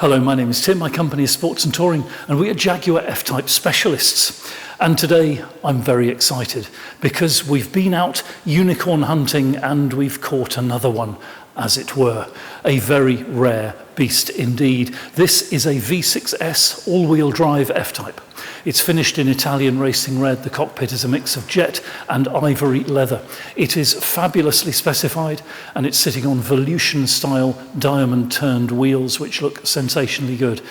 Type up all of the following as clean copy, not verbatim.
Hello, my name is Tim, my company is Sports and Touring, and we are Jaguar F-Type specialists. And today I'm very excited because we've been out unicorn hunting and we've caught another one, as it were. A very rare beast indeed. This is a V6S all-wheel drive F-Type. It's finished in Italian racing red. The cockpit is a mix of jet and ivory leather. It is fabulously specified and it's sitting on Volution style diamond turned wheels which look sensationally good.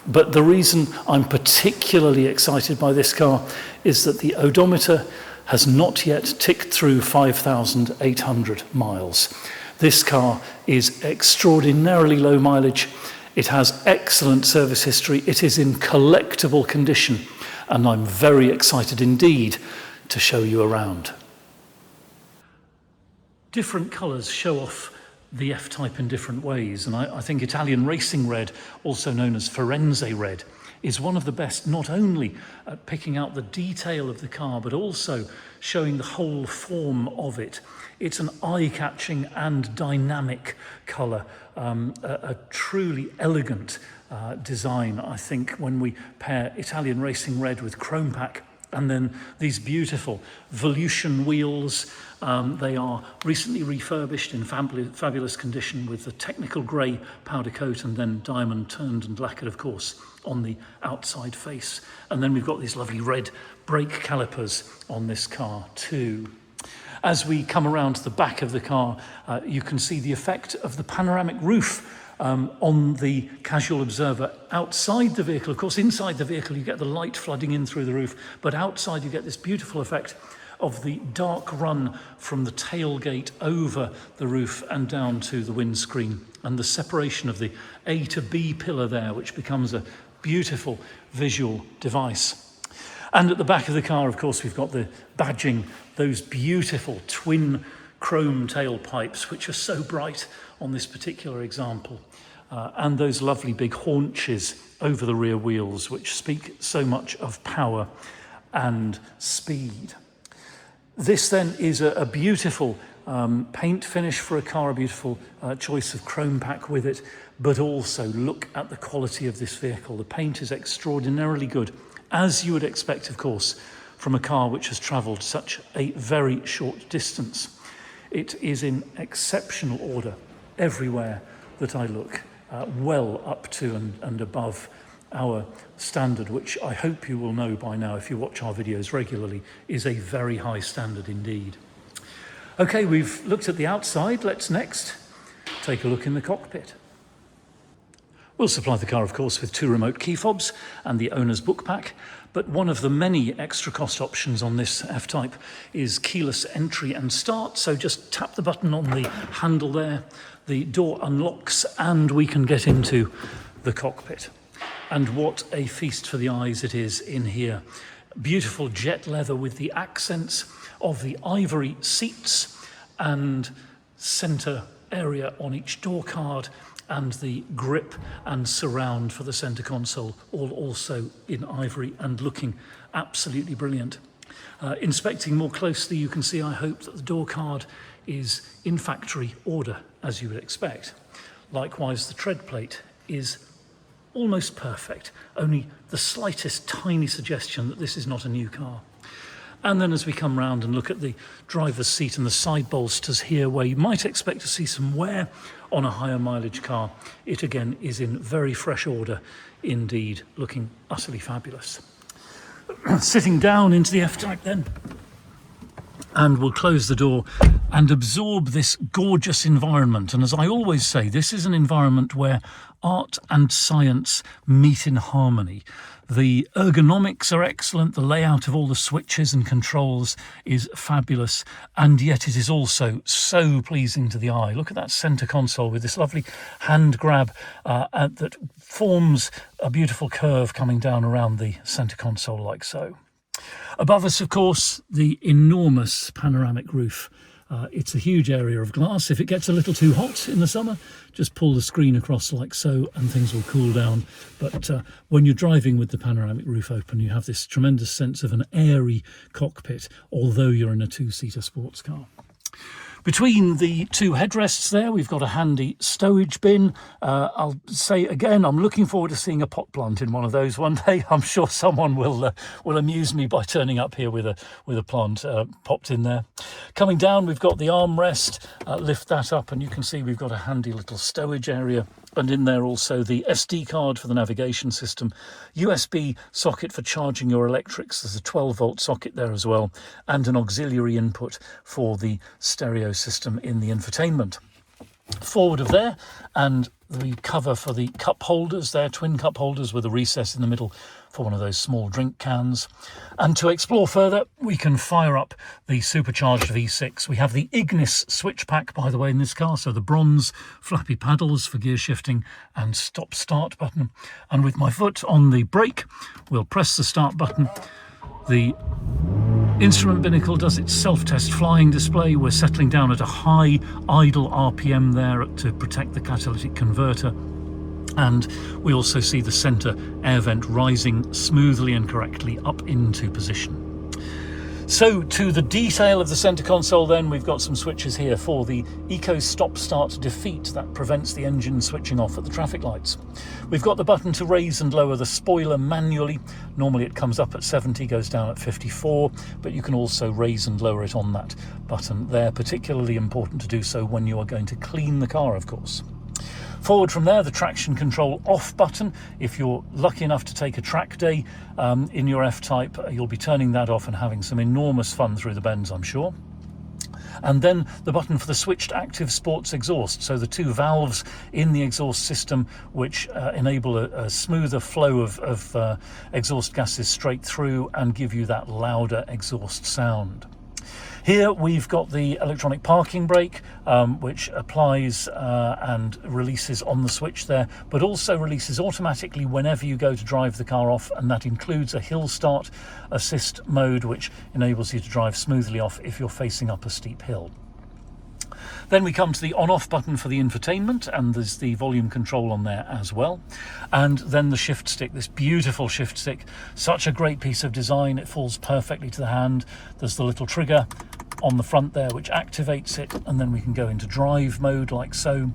But the reason I'm particularly excited by this car is that the odometer has not yet ticked through 5,800 miles. This car is extraordinarily low mileage. It has excellent service history. It is in collectible condition, and I'm very excited indeed to show you around. Different colours show off the F-Type in different ways, and I think Italian racing red, also known as Firenze red, is one of the best, not only at picking out the detail of the car, but also showing the whole form of it. It's an eye-catching and dynamic colour, a truly elegant design, I think, when we pair Italian racing red with chrome pack. And then these beautiful Volution wheels. They are recently refurbished in fabulous condition with the technical grey powder coat and then diamond turned and lacquered, of course, on the outside face. And then we've got these lovely red brake calipers on this car too. As we come around to the back of the car, you can see the effect of the panoramic roof on the casual observer outside the vehicle. Of course, inside the vehicle you get the light flooding in through the roof, but outside you get this beautiful effect of the dark run from the tailgate over the roof and down to the windscreen, and the separation of the A to B pillar there, which becomes a beautiful visual device. And at the back of the car, of course, we've got the badging, those beautiful twin chrome tailpipes, which are so bright on this particular example, and those lovely big haunches over the rear wheels, which speak so much of power and speed. This then is a beautiful paint finish for a car, a beautiful choice of chrome pack with it, but also look at the quality of this vehicle. The paint is extraordinarily good, as you would expect, of course, from a car which has travelled such a very short distance. It is in exceptional order everywhere that I look, well up to and above our standard, which I hope you will know by now if you watch our videos regularly, is a very high standard indeed. Okay, we've looked at the outside. Let's next take a look in the cockpit. We'll supply the car, of course, with 2 remote key fobs and the owner's book pack, but one of the many extra cost options on this F-Type is keyless entry and start. So just tap the button on the handle there, the door unlocks and we can get into the cockpit. And what a feast for the eyes it is in here. Beautiful jet leather with the accents of the ivory seats and centre area on each door card, and the grip and surround for the centre console, all also in ivory and looking absolutely brilliant. Inspecting more closely, you can see, I hope, that the door card is in factory order, as you would expect. Likewise, the tread plate is almost perfect, only the slightest tiny suggestion that this is not a new car. And then as we come round and look at the driver's seat and the side bolsters here, where you might expect to see some wear on a higher mileage car, it again is in very fresh order indeed, looking utterly fabulous. Sitting down into the F-Type then, and we'll close the door and absorb this gorgeous environment. And as I always say, this is an environment where art and science meet in harmony. The ergonomics are excellent, the layout of all the switches and controls is fabulous, and yet it is also so pleasing to the eye. Look at that centre console with this lovely hand grab that forms a beautiful curve coming down around the centre console like so. Above us, of course, the enormous panoramic roof. It's a huge area of glass. If it gets a little too hot in the summer, just pull the screen across like so and things will cool down. But when you're driving with the panoramic roof open, you have this tremendous sense of an airy cockpit, although you're in a 2-seater sports car. Between the two headrests there, we've got a handy stowage bin. I'll say again, I'm looking forward to seeing a pot plant in one of those one day. I'm sure someone will amuse me by turning up here with a plant popped in there. Coming down, we've got the armrest. Lift that up and you can see we've got a handy little stowage area. And in there also the SD card for the navigation system, USB socket for charging your electrics. There's a 12-volt socket there as well, and an auxiliary input for the stereo system in the infotainment. Forward of there, and the cover for the cup holders there, twin cup holders with a recess in the middle for one of those small drink cans. And to explore further, we can fire up the supercharged V6. We have the Ignis switch pack, by the way, in this car, so the bronze flappy paddles for gear shifting and stop-start button. And with my foot on the brake, we'll press the start button. The instrument binnacle does its self-test flying display. We're settling down at a high idle RPM there to protect the catalytic converter. And we also see the centre air vent rising smoothly and correctly up into position. So to the detail of the centre console then, we've got some switches here for the Eco Stop Start Defeat that prevents the engine switching off at the traffic lights. We've got the button to raise and lower the spoiler manually. Normally it comes up at 70, goes down at 54, but you can also raise and lower it on that button there. Particularly important to do so when you are going to clean the car, of course. Forward from there, the traction control off button. If you're lucky enough to take a track day in your F-Type, you'll be turning that off and having some enormous fun through the bends, I'm sure. And then the button for the switched active sports exhaust. So the two valves in the exhaust system which enable a smoother flow of exhaust gases straight through and give you that louder exhaust sound. Here we've got the electronic parking brake, which applies and releases on the switch there, but also releases automatically whenever you go to drive the car off, and that includes a hill start assist mode, which enables you to drive smoothly off if you're facing up a steep hill. Then we come to the on-off button for the infotainment, and there's the volume control on there as well. And then the shift stick, this beautiful shift stick, such a great piece of design. It falls perfectly to the hand. There's the little trigger on the front there which activates it, and then we can go into drive mode like so.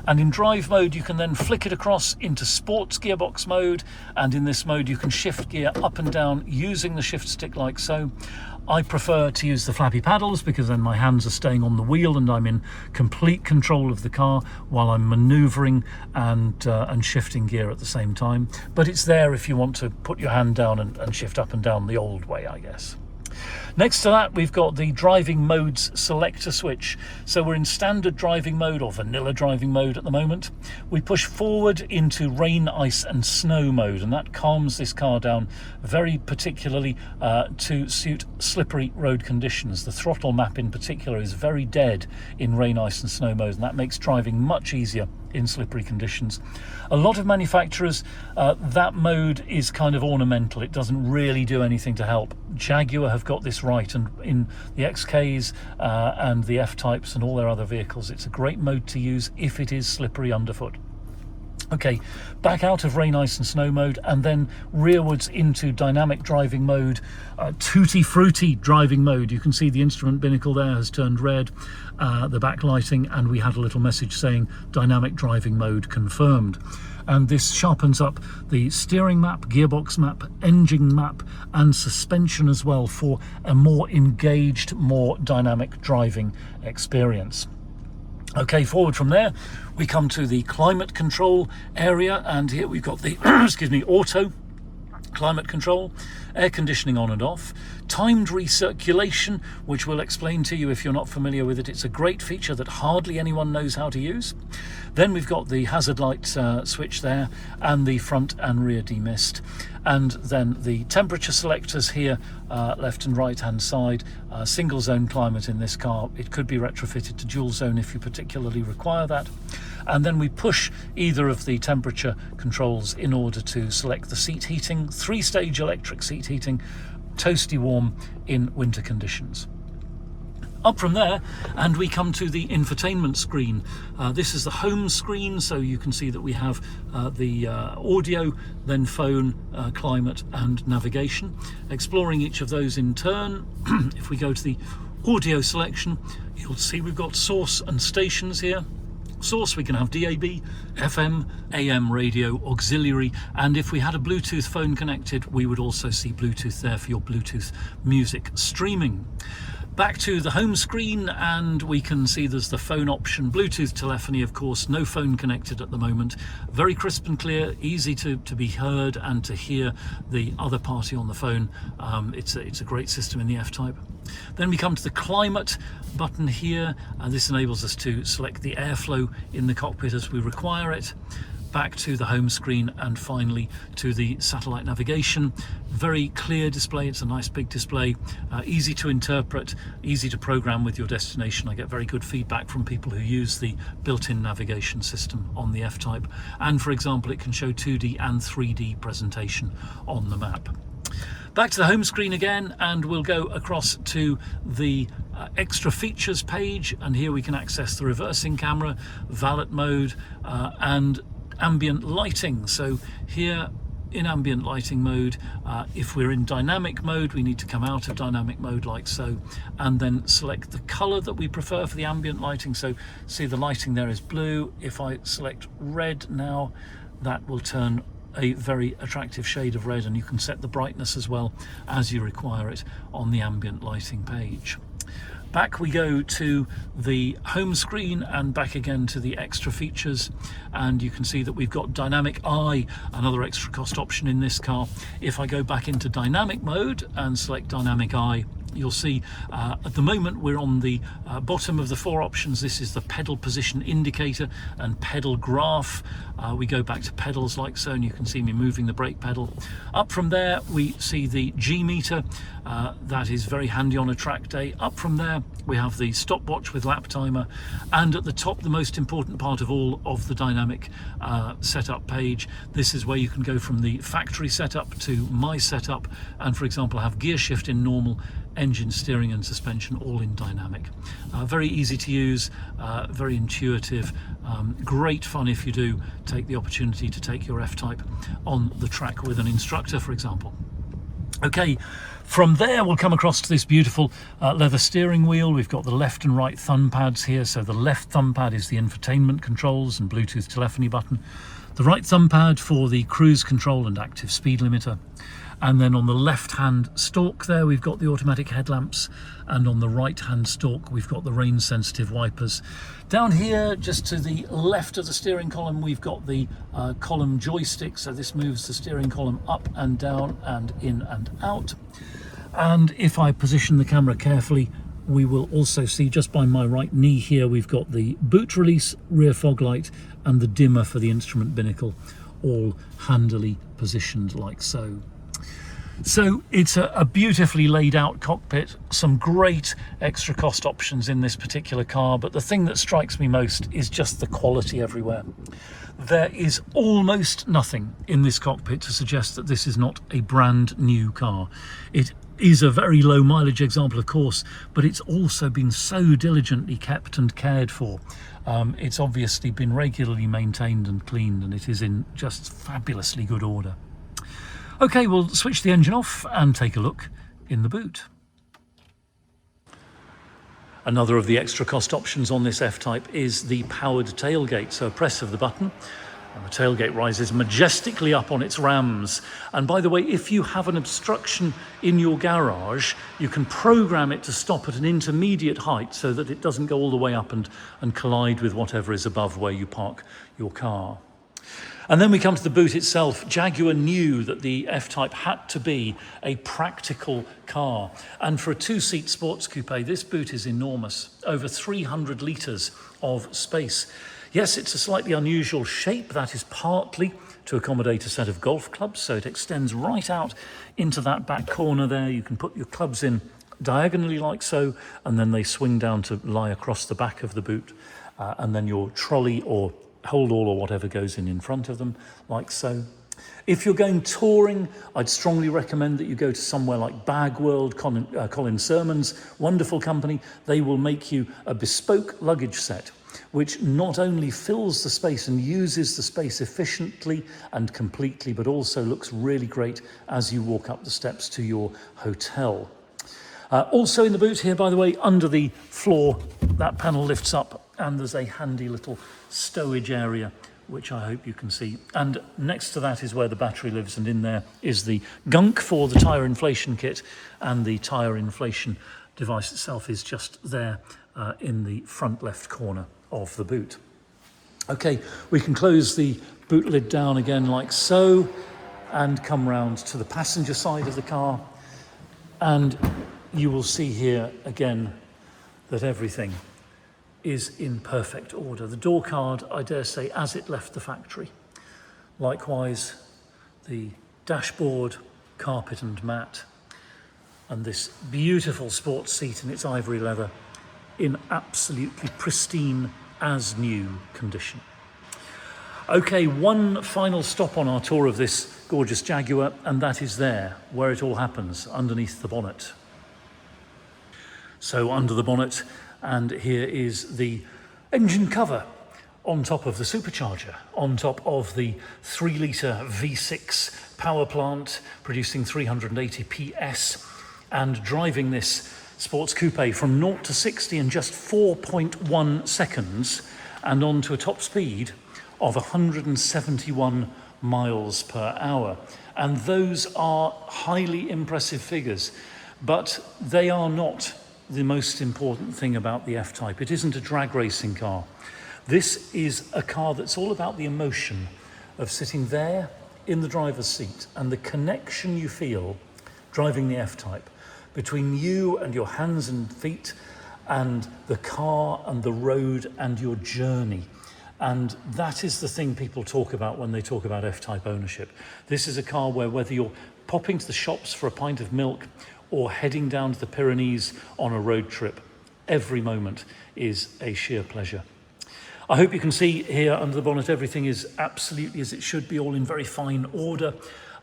And in drive mode you can then flick it across into sports gearbox mode, and in this mode you can shift gear up and down using the shift stick like so. I prefer to use the flappy paddles because then my hands are staying on the wheel and I'm in complete control of the car while I'm manoeuvring and shifting gear at the same time. But it's there if you want to put your hand down and shift up and down the old way, I guess. Next to that, we've got the driving modes selector switch. So we're in standard driving mode or vanilla driving mode at the moment. We push forward into rain, ice and snow mode, and that calms this car down very particularly to suit slippery road conditions. The throttle map in particular is very dead in rain, ice and snow mode, and that makes driving much easier in slippery conditions. A lot of manufacturers, that mode is kind of ornamental. It doesn't really do anything to help. Jaguar have got this right, and in the XKs and the F-Types and all their other vehicles, it's a great mode to use if it is slippery underfoot. Okay, back out of rain, ice and snow mode, and then rearwards into dynamic driving mode, tutti frutti driving mode. You can see the instrument binnacle there has turned red, the backlighting, and we had a little message saying dynamic driving mode confirmed. And this sharpens up the steering map, gearbox map, engine map and suspension as well for a more engaged, more dynamic driving experience. Okay, forward from there, we come to the climate control area, and here we've got the auto climate control, air conditioning on and off, timed recirculation, which we'll explain to you if you're not familiar with it. It's a great feature that hardly anyone knows how to use. Then we've got the hazard light switch there, and the front and rear demist. And then the temperature selectors here, left and right hand side, single zone climate in this car. It could be retrofitted to dual zone if you particularly require that. And then we push either of the temperature controls in order to select the seat heating, 3-stage electric seat heating, toasty warm in winter conditions. Up from there, and we come to the infotainment screen. This is the home screen, so you can see that we have the audio, then phone, climate and navigation. Exploring each of those in turn, if we go to the Audio selection, you'll see we've got source and stations here. Source, we can have DAB, FM, AM radio, auxiliary, and if we had a Bluetooth phone connected, we would also see Bluetooth there for your Bluetooth music streaming. Back to the home screen, and we can see there's the phone option, Bluetooth telephony, of course, no phone connected at the moment. Very crisp and clear, easy to be heard and to hear the other party on the phone. It's a great system in the F-Type. Then we come to the climate button here, and this enables us to select the airflow in the cockpit as we require it. Back to the home screen, and finally to the satellite navigation. Very clear display, it's a nice big display, easy to interpret, easy to program with your destination. I get very good feedback from people who use the built-in navigation system on the F-Type, and for example it can show 2D and 3D presentation on the map. Back to the home screen again, and we'll go across to the extra features page, and here we can access the reversing camera, valet mode, and ambient lighting. So here in ambient lighting mode, if we're in dynamic mode, we need to come out of dynamic mode like so, and then select the color that we prefer for the ambient lighting. So see, the lighting there is blue. If I select red now, that will turn a very attractive shade of red, and you can set the brightness as well as you require it on the ambient lighting page. Back we go to the home screen and back again to the extra features, and you can see that we've got dynamic eye, another extra cost option in this car. If I go back into dynamic mode and select dynamic eye, you'll see at the moment we're on the bottom of the 4 options. This is the pedal position indicator and pedal graph. We go back to pedals like so, and you can see me moving the brake pedal. Up from there we see the G meter, that is very handy on a track day. Up from there we have the stopwatch with lap timer, and at the top, the most important part of all of the dynamic setup page, this is where you can go from the factory setup to my setup, and for example have gear shift in normal, engine, steering and suspension all in dynamic. Very easy to use, very intuitive, great fun if you do take the opportunity to take your F-Type on the track with an instructor, for example. Okay, from there we'll come across to this beautiful leather steering wheel. We've got the left and right thumb pads here. So the left thumb pad is the infotainment controls and Bluetooth telephony button. The right thumb pad for the cruise control and active speed limiter. And then on the left hand stalk there we've got the automatic headlamps, and on the right hand stalk we've got the rain sensitive wipers. Down here just to the left of the steering column we've got the column joystick, so this moves the steering column up and down and in and out. And if I position the camera carefully, we will also see just by my right knee here we've got the boot release, rear fog light and the dimmer for the instrument binnacle, all handily positioned like so. So it's a beautifully laid out cockpit, some great extra cost options in this particular car, but the thing that strikes me most is just the quality everywhere. There is almost nothing in this cockpit to suggest that this is not a brand new car. It is a very low mileage example, of course, but it's also been so diligently kept and cared for. It's obviously been regularly maintained and cleaned, and it is in just fabulously good order. Okay, we'll switch the engine off and take a look in the boot. Another of the extra cost options on this F-Type is the powered tailgate. So a press of the button and the tailgate rises majestically up on its rams. And by the way, if you have an obstruction in your garage, you can program it to stop at an intermediate height so that it doesn't go all the way up and collide with whatever is above where you park your car. And then we come to the boot itself. Jaguar knew that the F-Type had to be a practical car. And for a 2-seat sports coupe, this boot is enormous, over 300 litres of space. Yes, it's a slightly unusual shape. That is partly to accommodate a set of golf clubs, so it extends right out into that back corner there. You can put your clubs in diagonally like so, and then they swing down to lie across the back of the boot. And then your trolley or hold all or whatever goes in front of them like so. If you're going touring, I'd strongly recommend that you go to somewhere like Bagworld, Colin Sermon's wonderful company. They will make you a bespoke luggage set which not only fills the space and uses the space efficiently and completely, but also looks really great as you walk up the steps to your hotel. Also in the boot here, by the way, under the floor, that panel lifts up and there's a handy little stowage area, which I hope you can see. And next to that is where the battery lives, and in there is the gunk for the tyre inflation kit, and the tyre inflation device itself is just there in the front left corner of the boot. Okay, we can close the boot lid down again like so, and come round to the passenger side of the car, and you will see here again that everything is in perfect order. The door card, I dare say, as it left the factory. Likewise, the dashboard, carpet and mat, and this beautiful sports seat in its ivory leather in absolutely pristine as new condition. Okay, one final stop on our tour of this gorgeous Jaguar, and that is there, where it all happens, underneath the bonnet. So under the bonnet, and here is the engine cover on top of the supercharger, on top of the 3-litre V6 power plant producing 380 PS, and driving this sports coupe from 0 to 60 in just 4.1 seconds, and on to a top speed of 171 miles per hour. And those are highly impressive figures, but they are not the most important thing about the F-Type. It isn't a drag racing car. This is a car that's all about the emotion of sitting there in the driver's seat and the connection you feel driving the F-Type between you and your hands and feet and the car and the road and your journey. And that is the thing people talk about when they talk about F-Type ownership. This is a car where, whether you're popping to the shops for a pint of milk or heading down to the Pyrenees on a road trip, every moment is a sheer pleasure. I hope you can see here under the bonnet everything is absolutely as it should be, all in very fine order.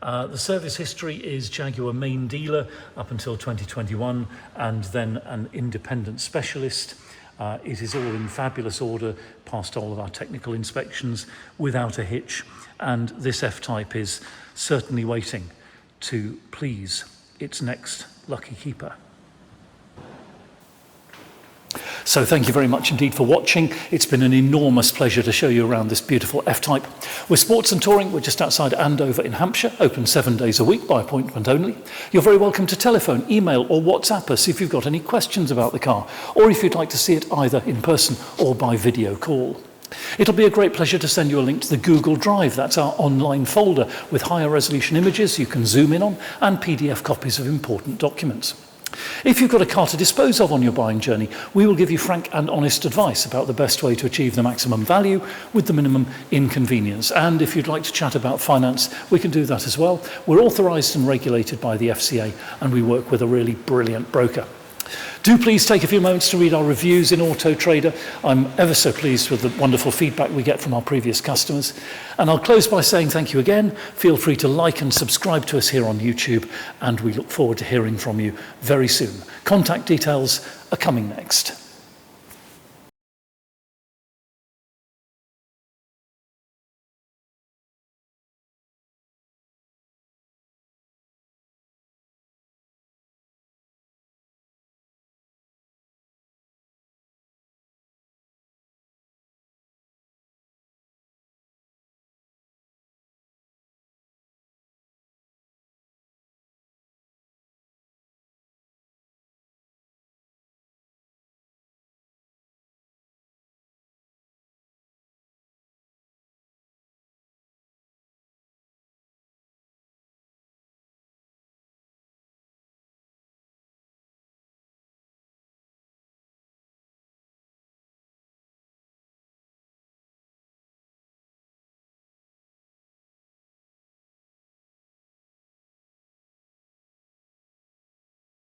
The service history is Jaguar main dealer up until 2021, and then an independent specialist. It is all in fabulous order, passed all of our technical inspections without a hitch, and this F-Type is certainly waiting to please its next lucky keeper. So thank you very much indeed for watching. It's been an enormous pleasure to show you around this beautiful F-Type. We're Sports and Touring. We're just outside Andover in Hampshire, open 7 days a week by appointment only. You're very welcome to telephone, email or WhatsApp us if you've got any questions about the car, or if you'd like to see it either in person or by video call. It'll be a great pleasure to send you a link to the Google Drive. That's our online folder with higher resolution images you can zoom in on, and PDF copies of important documents. If you've got a car to dispose of on your buying journey, we will give you frank and honest advice about the best way to achieve the maximum value with the minimum inconvenience. And if you'd like to chat about finance, we can do that as well. We're authorised and regulated by the FCA, and we work with a really brilliant broker. Do please take a few moments to read our reviews in Auto Trader. I'm ever so pleased with the wonderful feedback we get from our previous customers. And I'll close by saying thank you again. Feel free to like and subscribe to us here on YouTube, and we look forward to hearing from you very soon. Contact details are coming next.